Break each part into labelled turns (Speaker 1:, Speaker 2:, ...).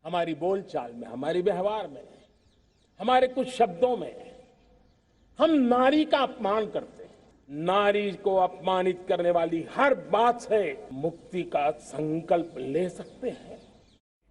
Speaker 1: हमारी बोलचाल में, हमारे व्यवहार में, हमारे कुछ शब्दों में हम नारी का अपमान करते हैं। नारी को अपमानित करने वाली हर बात से मुक्ति का संकल्प ले सकते हैं।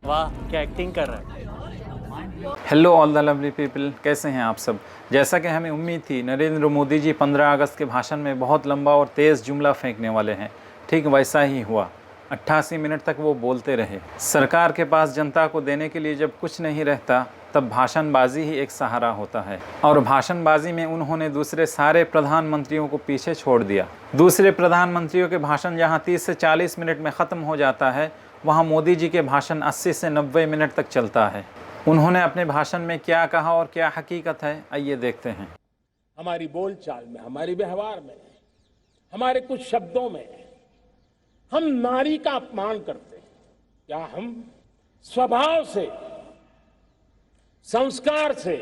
Speaker 2: वाह, क्या एक्टिंग कर रहा है।
Speaker 3: Hello all the lovely people, कैसे हैं आप सब। जैसा कि हमें उम्मीद थी, नरेंद्र मोदी जी 15 अगस्त के भाषण में बहुत लंबा और तेज़ जुमला फेंकने वाले हैं। ठीक वैसा ही हुआ। 88 मिनट तक वो बोलते रहे। सरकार के पास जनता को देने के लिए जब कुछ नहीं रहता, तब भाषणबाजी ही एक सहारा होता है। और भाषणबाजी में उन्होंने दूसरे सारे प्रधानमंत्रियों को पीछे छोड़ दिया। दूसरे प्रधानमंत्रियों के भाषण जहाँ 30 से 40 मिनट में ख़त्म हो जाता है, वहाँ मोदी जी के भाषण 80 से 90 मिनट तक चलता है। उन्होंने अपने भाषण में क्या कहा और क्या हकीकत है, आइए देखते हैं।
Speaker 1: हमारी बोलचाल में, हमारे व्यवहार में, हमारे कुछ शब्दों में हम नारी का अपमान करते हैं। क्या हम स्वभाव से, संस्कार से,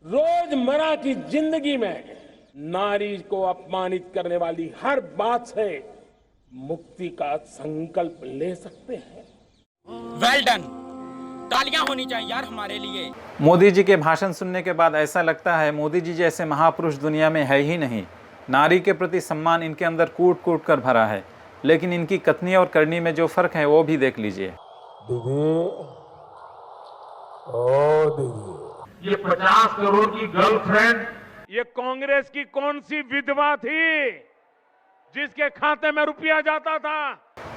Speaker 1: रोजमर्रा की जिंदगी में नारी को अपमानित करने वाली हर बात से मुक्ति का संकल्प ले सकते हैं?
Speaker 4: वेल डन, तालियां होनी चाहिए यार हमारे लिए।
Speaker 3: मोदी जी के भाषण सुनने के बाद ऐसा लगता है मोदी जी जैसे महापुरुष दुनिया में है ही नहीं। नारी के प्रति सम्मान इनके अंदर कूट कूट कर भरा है, लेकिन इनकी कथनी और करनी में जो फर्क है वो भी देख लीजिए।
Speaker 5: दीदी, ओ दीदी,
Speaker 6: ये 50 करोड़ की गर्लफ्रेंड, ये कांग्रेस की कौन सी विधवा थी जिसके खाते में रुपया जाता था?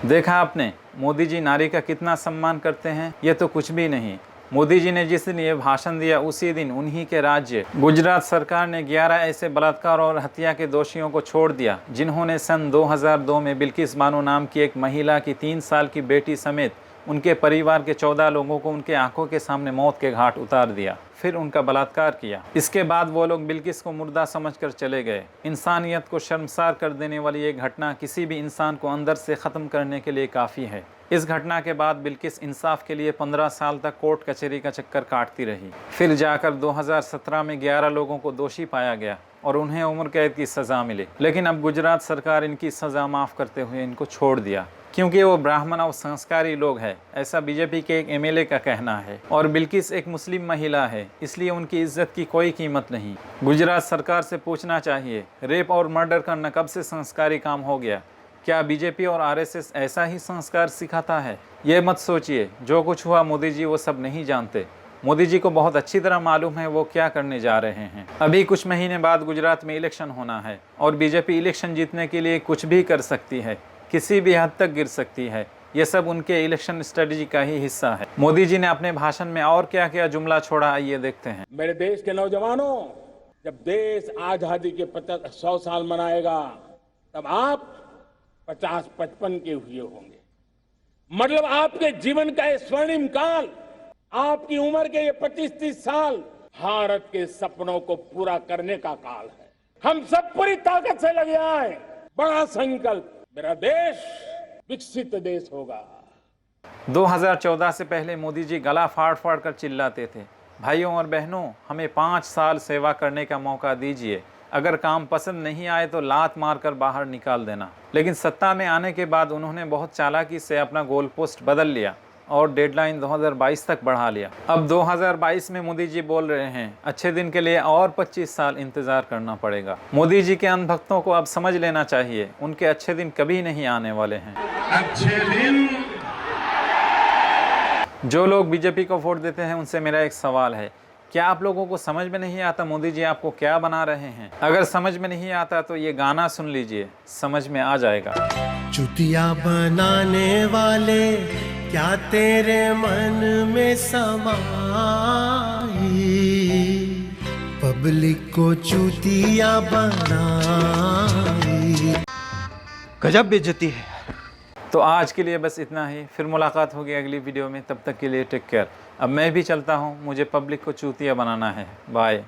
Speaker 3: देखा आपने, मोदी जी नारी का कितना सम्मान करते हैं। ये तो कुछ भी नहीं। मोदी जी ने जिस दिन ये भाषण दिया, उसी दिन उन्हीं के राज्य गुजरात सरकार ने 11 ऐसे बलात्कार और हत्या के दोषियों को छोड़ दिया, जिन्होंने सन 2002 में बिल्किस बानो नाम की एक महिला की 3 साल की बेटी समेत उनके परिवार के 14 लोगों को उनके आंखों के सामने मौत के घाट उतार दिया, फिर उनका बलात्कार किया। इसके बाद वो लोग बिल्किस को मुर्दा समझकर चले गए। इंसानियत को शर्मसार कर देने वाली ये घटना किसी भी इंसान को अंदर से ख़त्म करने के लिए काफ़ी है। इस घटना के बाद बिल्किस इंसाफ के लिए 15 साल तक कोर्ट कचहरी का चक्कर काटती रही। फिर जाकर 2017 में 11 लोगों को दोषी पाया गया और उन्हें उम्र कैद की सज़ा मिली। लेकिन अब गुजरात सरकार इनकी सज़ा माफ़ करते हुए इनको छोड़ दिया, क्योंकि वो ब्राह्मण और संस्कारी लोग हैं, ऐसा बीजेपी के एक एमएलए का कहना है। और बिल्किस एक मुस्लिम महिला है, इसलिए उनकी इज्जत की कोई कीमत नहीं। गुजरात सरकार से पूछना चाहिए, रेप और मर्डर करना कब से संस्कारी काम हो गया? क्या बीजेपी और आरएसएस ऐसा ही संस्कार सिखाता है? ये मत सोचिए, जो कुछ हुआ मोदी जी वो सब नहीं जानते। मोदी जी को बहुत अच्छी तरह मालूम है वो क्या करने जा रहे हैं। अभी कुछ महीने बाद गुजरात में इलेक्शन होना है और बीजेपी इलेक्शन जीतने के लिए कुछ भी कर सकती है, किसी भी हद तक गिर सकती है। ये सब उनके इलेक्शन स्ट्रेटजी का ही हिस्सा है। मोदी जी ने अपने भाषण में और क्या क्या जुमला छोड़ा, आइए देखते हैं।
Speaker 1: मेरे देश के नौजवानों, जब देश आजादी के 100 साल मनाएगा, तब आप 50-55 के हुए होंगे। मतलब आपके जीवन का ये स्वर्णिम काल, आपकी उम्र के ये 25-30 साल भारत के सपनों को पूरा करने का काल है। हम सब पूरी ताकत से लगे आए। बड़ा संकल्प, मेरा देश विकसित देश होगा।
Speaker 3: 2014 से पहले मोदी जी गला फाड़ फाड़ कर चिल्लाते थे, भाइयों और बहनों, हमें 5 साल सेवा करने का मौका दीजिए, अगर काम पसंद नहीं आए तो लात मारकर बाहर निकाल देना। लेकिन सत्ता में आने के बाद उन्होंने बहुत चालाकी से अपना गोल पोस्ट बदल लिया और डेडलाइन 2022 तक बढ़ा लिया। अब 2022 में मोदी जी बोल रहे हैं, अच्छे दिन के लिए और 25 साल इंतजार करना पड़ेगा। मोदी जी के अंधभक्तों को अब समझ लेना चाहिए, उनके अच्छे दिन कभी नहीं आने वाले हैं।
Speaker 6: अच्छे दिन।
Speaker 3: जो लोग बीजेपी को वोट देते हैं, उनसे मेरा एक सवाल है, क्या आप लोगों को समझ में नहीं आता मोदी जी आपको क्या बना रहे हैं? अगर समझ में नहीं आता तो ये गाना सुन लीजिए, समझ में आ जाएगा।
Speaker 7: चुतिया बनाने वाले, क्या तेरे मन में समाई, पब्लिक को चुतिया बनाई।
Speaker 2: गजब बेइज्जती है।
Speaker 3: तो आज के लिए बस इतना ही, फिर मुलाकात होगी अगली वीडियो में। तब तक के लिए टेक केयर। अब मैं भी चलता हूँ, मुझे पब्लिक को चूतिया बनाना है। बाय।